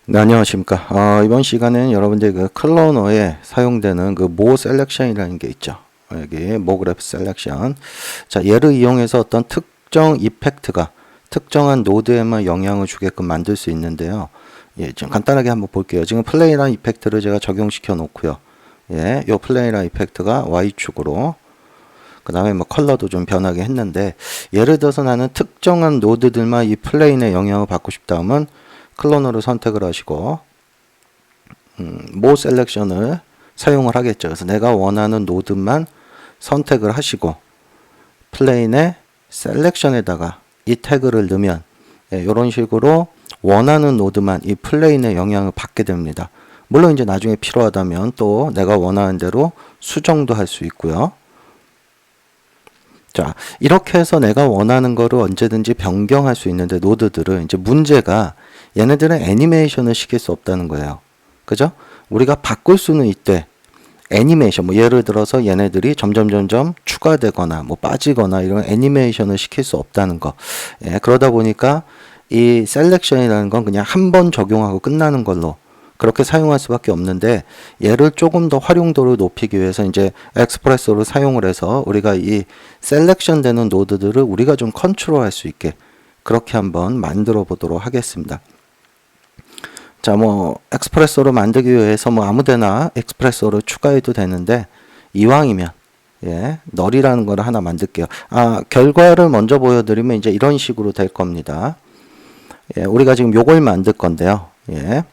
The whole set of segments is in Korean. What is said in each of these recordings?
네, 안녕하십니까. 이번 시간에는 여러분들 그 클로너에 사용되는 그 모 셀렉션이라는 게 있죠. 여기 모 그래프 셀렉션. 자, 얘를 이용해서 어떤 특정 이펙트가 특정한 노드에만 영향을 주게끔 만들 수 있는데요. 예, 좀 간단하게 한번 볼게요. 지금 플레이라는 이펙트를 제가 적용시켜 놓고요. 예, 요 플레이라는 이펙트가 Y축으로, 그 다음에 뭐 컬러도 좀 변하게 했는데, 예를 들어서 나는 특정한 노드들만 이 플레인의 영향을 받고 싶다 하면 클로너를 선택을 하시고 모 셀렉션을 사용을 하겠죠. 그래서 내가 원하는 노드만 선택을 하시고 플레인의 셀렉션에다가 이 태그를 넣으면 이런 식으로 원하는 노드만 이 플레인의 영향을 받게 됩니다. 물론 이제 나중에 필요하다면 또 내가 원하는 대로 수정도 할 수 있고요. 자, 이렇게 해서 내가 원하는 거를 언제든지 변경할 수 있는데, 노드들은 이제 문제가 얘네들은 애니메이션을 시킬 수 없다는 거예요. 그죠? 우리가 바꿀 수는 있대. 애니메이션, 뭐 예를 들어서 얘네들이 점점 추가되거나 뭐 빠지거나 이런 애니메이션을 시킬 수 없다는 거. 예, 그러다 보니까 이 셀렉션이라는 건 그냥 한 번 적용하고 끝나는 걸로 그렇게 사용할 수밖에 없는데, 얘를 조금 더 활용도를 높이기 위해서 이제 엑스프레소를 사용을 해서 우리가 이 셀렉션 되는 노드들을 우리가 좀 컨트롤할 수 있게 그렇게 한번 만들어 보도록 하겠습니다. 자, 뭐 엑스프레소를 만들기 위해서 뭐 아무데나 엑스프레소를 추가해도 되는데, 이왕이면 예, 널이라는 걸 하나 만들게요. 결과를 먼저 보여드리면 이제 이런 식으로 될 겁니다. 예, 우리가 지금 요걸 만들 건데요. 예.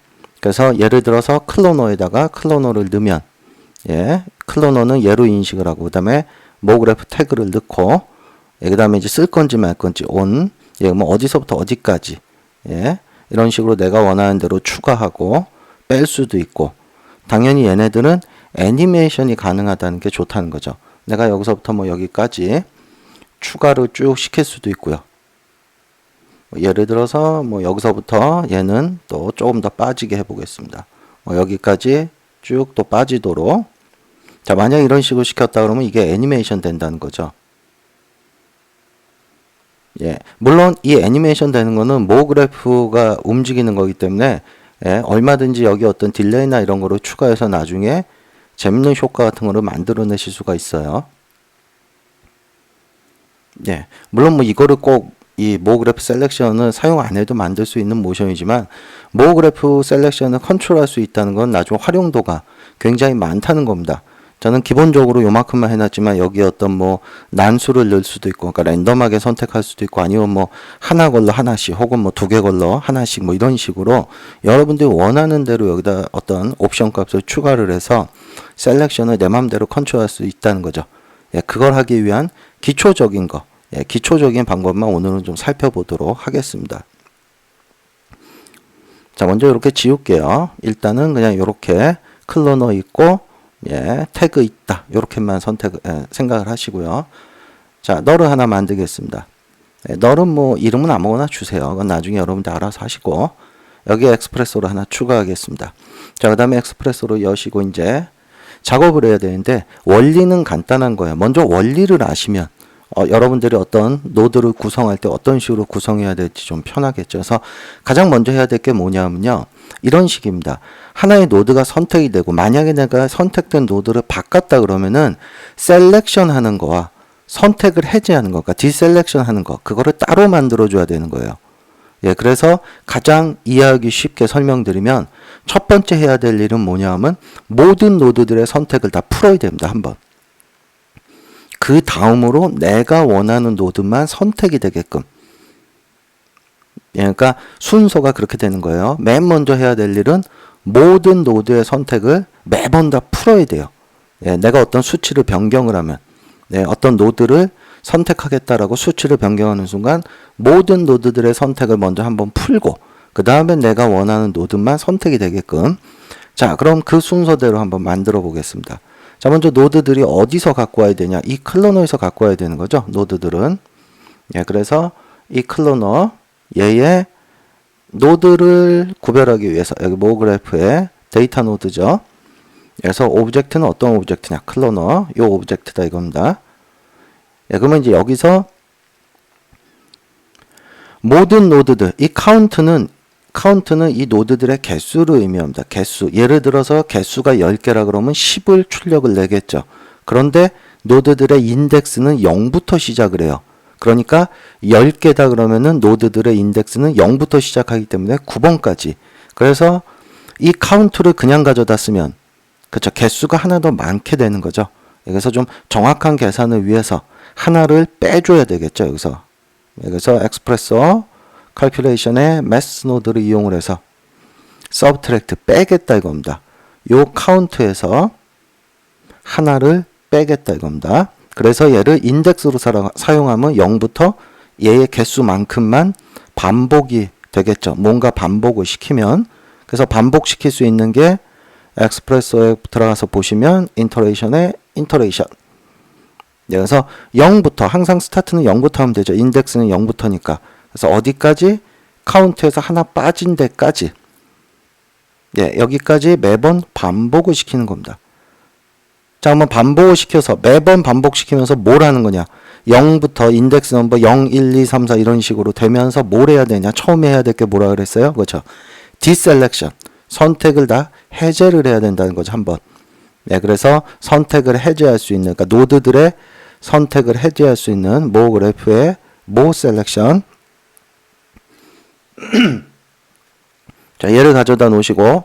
그래서 예를 들어서 클로너에다가 클로너를 넣으면, 예, 클로너는 얘로 인식을 하고, 그 다음에 모그래프 태그를 넣고, 예, 그 다음에 이제 쓸 건지 말 건지 on, 예, 뭐 어디서부터 어디까지, 예, 이런 식으로 내가 원하는 대로 추가하고 뺄 수도 있고, 당연히 얘네들은 애니메이션이 가능하다는 게 좋다는 거죠. 내가 여기서부터 뭐 여기까지 추가를 쭉 시킬 수도 있고요. 예를 들어서 뭐 여기서부터 얘는 또 조금 더 빠지게 해보겠습니다. 여기까지 쭉 또 빠지도록. 자, 만약 이런 식으로 시켰다 그러면 이게 애니메이션 된다는 거죠. 예, 물론 이 애니메이션 되는 거는 모 그래프가 움직이는 거기 때문에, 예, 얼마든지 여기 어떤 딜레이나 이런 거를 추가해서 나중에 재밌는 효과 같은 거를 만들어내실 수가 있어요. 예, 물론 뭐 이거를 꼭 이 모 그래프 셀렉션을 사용 안 해도 만들 수 있는 모션이지만, 모 그래프 셀렉션을 컨트롤할 수 있다는 건 나중 활용도가 굉장히 많다는 겁니다. 저는 기본적으로 요만큼만 해놨지만 여기에 어떤 뭐 난수를 넣을 수도 있고, 그러니까 랜덤하게 선택할 수도 있고, 아니면 뭐 하나 걸러 하나씩, 혹은 뭐 두 개 걸러 하나씩, 뭐 이런 식으로 여러분들이 원하는 대로 여기다 어떤 옵션 값을 추가를 해서 셀렉션을 내 맘대로 컨트롤할 수 있다는 거죠. 예, 그걸 하기 위한 기초적인 거, 예, 기초적인 방법만 오늘은 좀 살펴보도록 하겠습니다. 자, 먼저 이렇게 지울게요. 일단은 그냥 이렇게 클로너 있고, 예, 태그 있다, 이렇게만 생각을 하시고요. 자, 널을 하나 만들겠습니다. 예, 널은 뭐 이름은 아무거나 주세요. 그건 나중에 여러분들 알아서 하시고, 여기 엑스프레소를 하나 추가하겠습니다. 자, 그 다음에 엑스프레소로 여시고 이제 작업을 해야 되는데, 원리는 간단한 거예요. 먼저 원리를 아시면 여러분들이 어떤 노드를 구성할 때 어떤 식으로 구성해야 될지 좀 편하겠죠. 그래서 가장 먼저 해야 될 게 뭐냐면요, 이런 식입니다. 하나의 노드가 선택이 되고, 만약에 내가 선택된 노드를 바꿨다 그러면은 셀렉션 하는 거와 선택을 해제하는 거, 그러니까 디셀렉션 하는 거, 그거를 따로 만들어 줘야 되는 거예요. 예, 그래서 가장 이해하기 쉽게 설명드리면, 첫 번째 해야 될 일은 뭐냐 하면 모든 노드들의 선택을 다 풀어야 됩니다. 한번. 그 다음으로 내가 원하는 노드만 선택이 되게끔. 예, 그러니까 순서가 그렇게 되는 거예요. 맨 먼저 해야 될 일은 모든 노드의 선택을 매번 다 풀어야 돼요. 예, 내가 어떤 수치를 변경을 하면, 네, 어떤 노드를 선택하겠다라고 수치를 변경하는 순간 모든 노드들의 선택을 먼저 한번 풀고, 그 다음에 내가 원하는 노드만 선택이 되게끔. 자, 그럼 그 순서대로 한번 만들어 보겠습니다. 자, 먼저 노드들이 어디서 갖고 와야 되냐? 이 클로너에서 갖고 와야 되는 거죠, 노드들은. 예, 그래서 이 클로너, 얘의 노드를 구별하기 위해서 여기 모 그래프의 데이터 노드죠. 그래서 오브젝트는 어떤 오브젝트냐? 클로너, 요 오브젝트다 이겁니다. 예, 그러면 이제 여기서 모든 노드들, 이 카운트는 카운트는 이 노드들의 개수를 의미합니다. 개수. 예를 들어서 개수가 10개라 그러면 10을 출력을 내겠죠. 그런데 노드들의 인덱스는 0부터 시작을 해요. 그러니까 10개다 그러면은 노드들의 인덱스는 0부터 시작하기 때문에 9번까지. 그래서 이 카운트를 그냥 가져다 쓰면 그쵸, 개수가 하나 더 많게 되는 거죠. 그래서 좀 정확한 계산을 위해서 하나를 빼줘야 되겠죠. 여기서 엑스프레소 calculation의 mass 노드를 이용을 해서 subtract 빼겠다 이겁니다. 요 카운트에서 하나를 빼겠다 이겁니다. 그래서 얘를 인덱스로 사용하면 0부터 얘의 개수만큼만 반복이 되겠죠. 뭔가 반복을 시키면. 그래서 반복시킬 수 있는 게 엑스프레소에 들어가서 보시면 인터레이션의 인터레이션. 그래서 0부터 항상 스타트는 0부터 하면 되죠. 인덱스는 0부터니까. 그래서 어디까지? 카운트에서 하나 빠진 데까지. 예, 여기까지 매번 반복을 시키는 겁니다. 자, 한번 반복을 시켜서 매번 반복시키면서 뭘 하는 거냐? 0부터 인덱스 넘버 0, 1, 2, 3, 4 이런 식으로 되면서 뭘 해야 되냐? 처음에 해야 될 게 뭐라 그랬어요? 그렇죠. 디셀렉션. 선택을 다 해제를 해야 된다는 거죠. 한번. 네, 그래서 선택을 해제할 수 있는, 그러니까 노드들의 선택을 해제할 수 있는 모 그래프의 모 셀렉션. 자, 얘를 가져다 놓으시고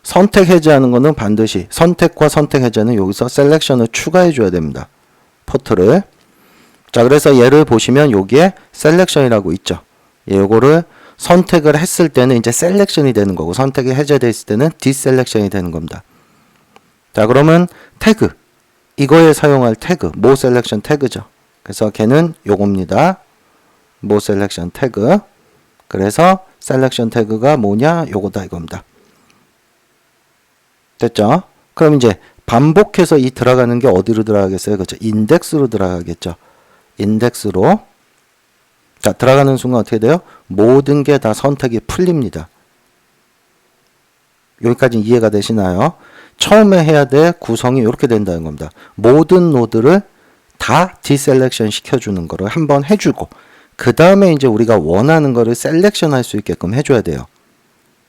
선택 해제하는 거는 반드시 선택과 선택 해제는 여기서 셀렉션을 추가해 줘야 됩니다. 포트를. 자, 그래서 얘를 보시면 여기에 셀렉션이라고 있죠. 예, 요거를 선택을 했을 때는 이제 셀렉션이 되는 거고 선택이 해제됐을 때는 디셀렉션이 되는 겁니다. 자, 그러면 태그. 이거에 사용할 태그, 모 셀렉션 태그죠. 그래서 걔는 요겁니다. 모 셀렉션 태그. 그래서 셀렉션 태그가 뭐냐? 요거다 이겁니다. 됐죠? 그럼 이제 반복해서 이 들어가는 게 어디로 들어가겠어요? 그렇죠? 인덱스로 들어가겠죠. 인덱스로. 자, 들어가는 순간 어떻게 돼요? 모든 게 다 선택이 풀립니다. 여기까지 이해가 되시나요? 처음에 해야 될 구성이 이렇게 된다는 겁니다. 모든 노드를 다 디셀렉션 시켜주는 거를 한번 해주고 그 다음에 이제 우리가 원하는 거를 셀렉션 할 수 있게끔 해줘야 돼요.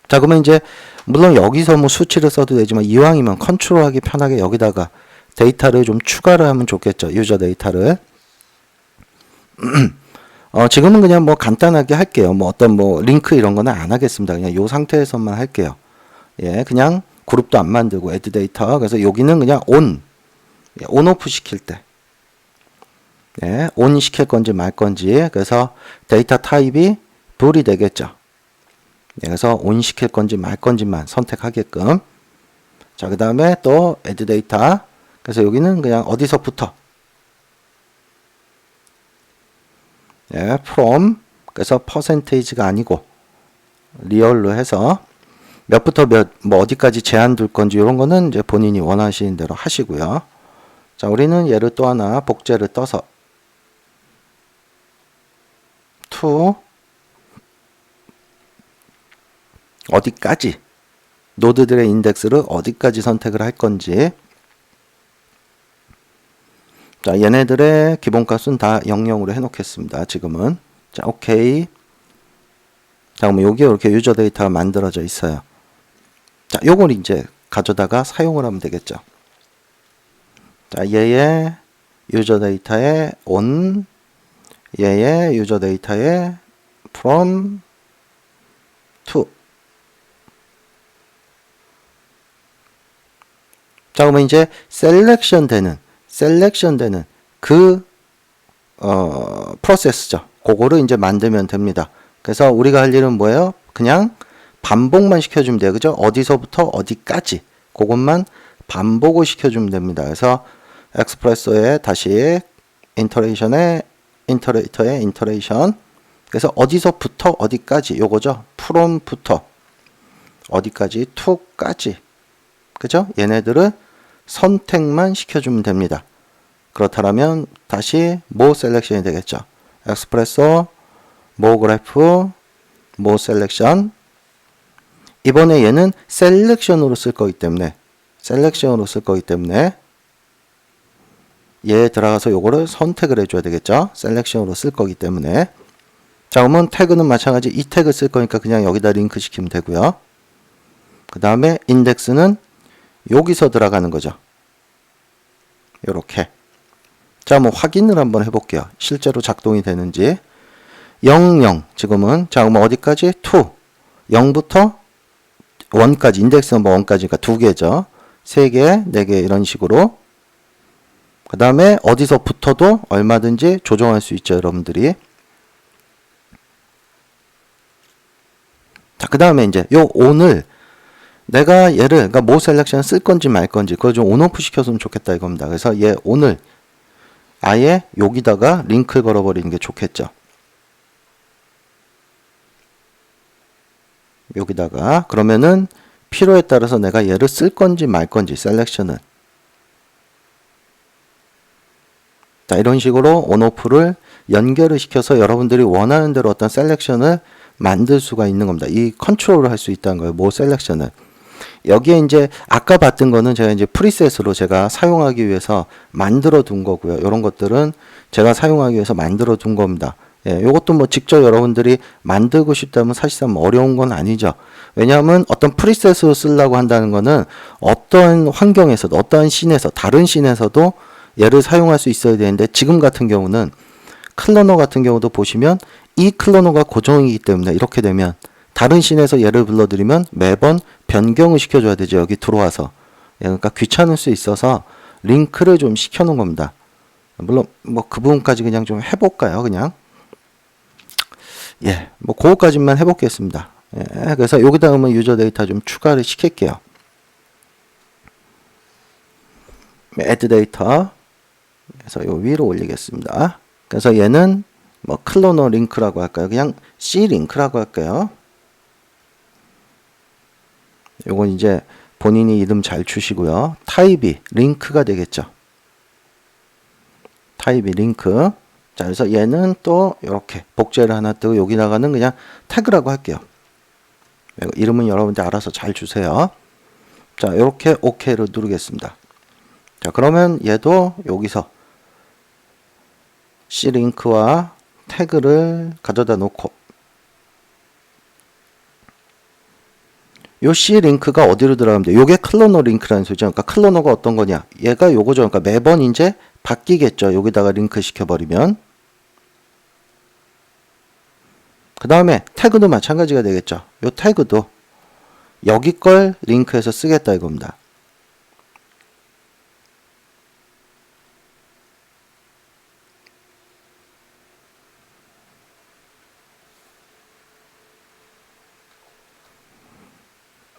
자, 그러면 이제 물론 여기서 뭐 수치를 써도 되지만 이왕이면 컨트롤하기 편하게 여기다가 데이터를 좀 추가를 하면 좋겠죠. 유저 데이터를. 지금은 그냥 뭐 간단하게 할게요. 뭐 어떤 뭐 링크 이런 거는 안 하겠습니다. 그냥 요 상태에서만 할게요. 예, 그냥 그룹도 안 만들고 add 데이터. 그래서 여기는 그냥 on, on 오프 시킬 때. 예, on 시킬 건지 말 건지. 그래서 데이터 타입이 불이 되겠죠. 예, 그래서 on 시킬 건지 말 건지만 선택하게끔. 자, 그 다음에 또 add 데이터. 그래서 여기는 그냥 어디서부터. 예, from. 그래서 percentage가 아니고 리얼로 해서 몇부터 몇, 뭐 어디까지 제한 둘 건지 이런 거는 이제 본인이 원하시는 대로 하시고요. 자, 우리는 얘를 또 하나 복제를 떠서 to 어디까지 노드들의 인덱스를 어디까지 선택을 할 건지. 자, 얘네들의 기본값은 다 00으로 해놓겠습니다. 지금은. 자, 오케이. 자, 그러면 여기에 이렇게 유저 데이터가 만들어져 있어요. 자, 요걸 이제 가져다가 사용을 하면 되겠죠. 자, 얘의 유저 데이터에 on, 얘의 유저 데이터에 from, to. 자, 그러면 이제 셀렉션 되는 그 프로세스죠. 그거를 이제 만들면 됩니다. 그래서 우리가 할 일은 뭐예요? 그냥 반복만 시켜주면 돼요. 그죠? 어디서부터 어디까지 그것만 반복을 시켜주면 됩니다. 그래서 엑스프레소에 다시 인터레이션에 인터레이터에 인터레이션. 그래서 어디서부터 어디까지 요거죠. from부터 어디까지 to까지. 그죠? 얘네들을 선택만 시켜주면 됩니다. 그렇다면 다시 모 셀렉션이 되겠죠. 엑스프레소 모 그래프 모 셀렉션. 이번에 얘는 셀렉션으로 쓸 거기 때문에 얘에 들어가서 요거를 선택을 해줘야 되겠죠. 셀렉션으로 쓸 거기 때문에. 자, 그러면 태그는 마찬가지 이 태그 쓸 거니까 그냥 여기다 링크 시키면 되고요. 그 다음에 인덱스는 여기서 들어가는 거죠. 요렇게. 자, 뭐 확인을 한번 해볼게요. 실제로 작동이 되는지. 00 지금은 자, 그럼 어디까지? 2 0부터 1까지 인덱스 넘버 1까지가 두 개죠. 3개, 4개 이런 식으로. 그 다음에 어디서 붙어도 얼마든지 조정할 수 있죠, 여러분들이. 자, 그 다음에 이제 요 on을 내가 얘를 그러니까 뭐 셀렉션 쓸 건지 말 건지 그걸 좀 온오프 시켰으면 좋겠다 이겁니다. 그래서 얘 on을 아예 여기다가 링크를 걸어버리는 게 좋겠죠. 여기다가 그러면은 필요에 따라서 내가 얘를 쓸 건지 말 건지 셀렉션은 자, 이런 식으로 온오프를 연결을 시켜서 여러분들이 원하는 대로 어떤 셀렉션을 만들 수가 있는 겁니다. 이 컨트롤을 할 수 있다는 거예요. 뭐 셀렉션을. 여기에 이제 아까 봤던 거는 제가 이제 프리셋으로 제가 사용하기 위해서 만들어 둔 거고요. 이런 것들은 제가 사용하기 위해서 만들어 둔 겁니다. 예, 요것도 뭐 직접 여러분들이 만들고 싶다면 사실상 어려운 건 아니죠. 왜냐하면 어떤 프리셋으로 쓰려고 한다는 거는 어떤 환경에서도 어떠한 씬에서 다른 씬에서도 얘를 사용할 수 있어야 되는데 지금 같은 경우는 클로너 같은 경우도 보시면 이 클로너가 고정이기 때문에 이렇게 되면 다른 씬에서 얘를 불러들이면 매번 변경을 시켜줘야 되죠. 여기 들어와서. 예, 그러니까 귀찮을 수 있어서 링크를 좀 시켜놓은 겁니다. 물론 뭐 그 부분까지 그냥 좀 해볼까요? 그냥. 예, 뭐 그거까지만 해보겠습니다. 예, 그래서 여기다 그러면 유저 데이터 좀 추가를 시킬게요. add 데이터. 그래서 요 위로 올리겠습니다. 그래서 얘는 뭐 클로너 링크라고 할까요? 그냥 C 링크라고 할까요? 요건 이제 본인이 이름 잘 주시고요. 타입이 링크가 되겠죠. 타입이 링크. 자, 그래서 얘는 또 이렇게 복제를 하나 뜨고 여기다가는 그냥 태그라고 할게요. 이름은 여러분들 알아서 잘 주세요. 자, 이렇게 OK를 누르겠습니다. 자, 그러면 얘도 여기서 C링크와 태그를 가져다 놓고 요 C링크가 어디로 들어가면 돼? 요게 클로너 링크라는 소리죠. 그러니까 클로너가 어떤 거냐? 얘가 요거죠. 그러니까 매번 이제 바뀌겠죠. 여기다가 링크 시켜버리면. 그 다음에 태그도 마찬가지가 되겠죠. 요 태그도 여기 걸 링크해서 쓰겠다 이겁니다.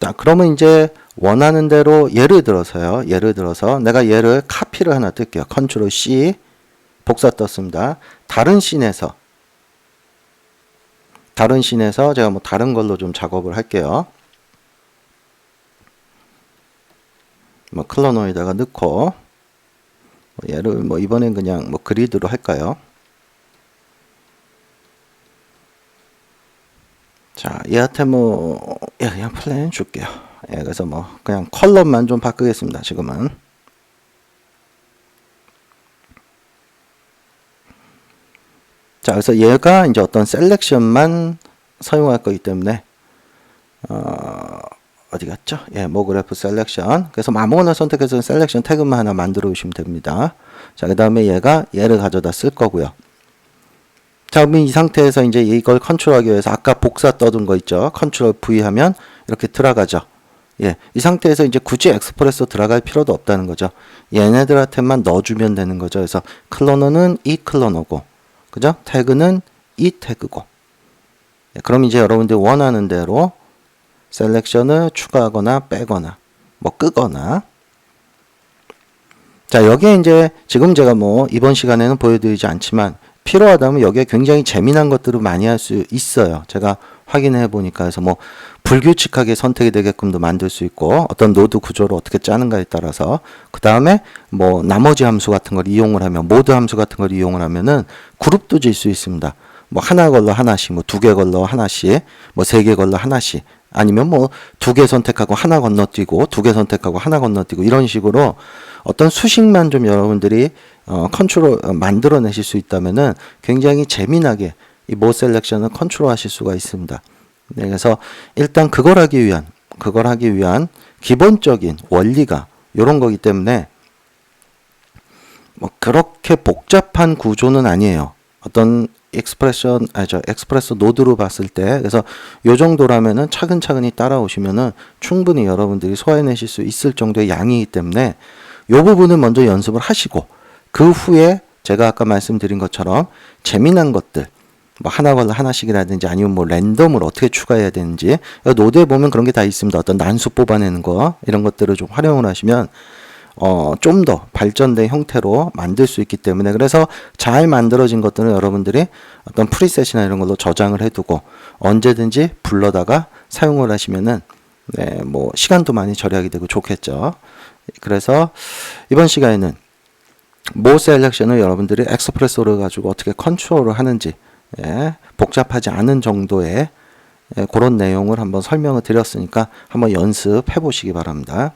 자, 그러면 이제 원하는 대로 예를 들어서 내가 얘를 카피를 하나 뜰게요. 컨트롤 C 복사 떴습니다. 다른 씬에서 제가 뭐 다른 걸로 좀 작업을 할게요. 뭐 클로너에다가 넣고 얘를 뭐 이번엔 그냥 뭐 그리드로 할까요? 자, 얘한테 뭐 그냥 플랜 줄게요. 예, 그래서 뭐 그냥 컬러만 좀 바꾸겠습니다. 지금은. 자, 그래서 얘가 이제 어떤 셀렉션만 사용할 거기 때문에 어디 갔죠? 예, 모그래프 셀렉션. 그래서 아무거나 선택해서 셀렉션 태그만 하나 만들어 주시면 됩니다. 자, 그 다음에 얘를 가져다 쓸 거고요. 자, 그러면 이 상태에서 이제 이걸 컨트롤하기 위해서 아까 복사 떠둔 거 있죠? 컨트롤 V 하면 이렇게 들어가죠. 예, 이 상태에서 이제 굳이 엑스프레소 들어갈 필요도 없다는 거죠. 얘네들한테만 넣어주면 되는 거죠. 그래서 클로너는 이 클로너고, 그죠? 태그는 이 태그고. 예, 그럼 이제 여러분들이 원하는 대로 셀렉션을 추가하거나 빼거나, 뭐 끄거나. 자, 여기에 이제 지금 제가 뭐 이번 시간에는 보여드리지 않지만 필요하다면 여기에 굉장히 재미난 것들을 많이 할 수 있어요. 제가 확인해 보니까. 그래서 뭐 불규칙하게 선택이 되게끔도 만들 수 있고 어떤 노드 구조를 어떻게 짜는가에 따라서 그 다음에 뭐 나머지 함수 같은 걸 이용을 하면 모드 함수 같은 걸 이용을 하면은 그룹도 질 수 있습니다. 뭐 하나 걸러 하나씩, 뭐 두 개 걸러 하나씩, 뭐 세 개 걸러 하나씩, 아니면 뭐 두 개 선택하고 하나 건너뛰고 두 개 선택하고 하나 건너뛰고 이런 식으로 어떤 수식만 좀 여러분들이 컨트롤 만들어내실 수 있다면은 굉장히 재미나게 이 모 셀렉션을 컨트롤 하실 수가 있습니다. 네, 그래서 일단 그걸 하기 위한 기본적인 원리가 이런 거기 때문에 뭐 그렇게 복잡한 구조는 아니에요. 어떤 엑스프레소 노드로 봤을 때, 그래서 요 정도라면은 차근차근히 따라오시면은 충분히 여러분들이 소화해내실 수 있을 정도의 양이기 때문에 요 부분은 먼저 연습을 하시고, 그 후에 제가 아까 말씀드린 것처럼 재미난 것들, 뭐 하나씩이라든지 아니면 뭐 랜덤을 어떻게 추가해야 되는지, 노드에 보면 그런 게 다 있습니다. 어떤 난수 뽑아내는 거, 이런 것들을 좀 활용을 하시면 좀 더 발전된 형태로 만들 수 있기 때문에, 그래서 잘 만들어진 것들은 여러분들이 어떤 프리셋이나 이런 걸로 저장을 해두고 언제든지 불러다가 사용을 하시면은 네, 뭐 시간도 많이 절약이 되고 좋겠죠. 그래서 이번 시간에는 모 셀렉션을 여러분들이 엑스프레소를 가지고 어떻게 컨트롤을 하는지, 예, 복잡하지 않은 정도의 그런 내용을 한번 설명을 드렸으니까 한번 연습해 보시기 바랍니다.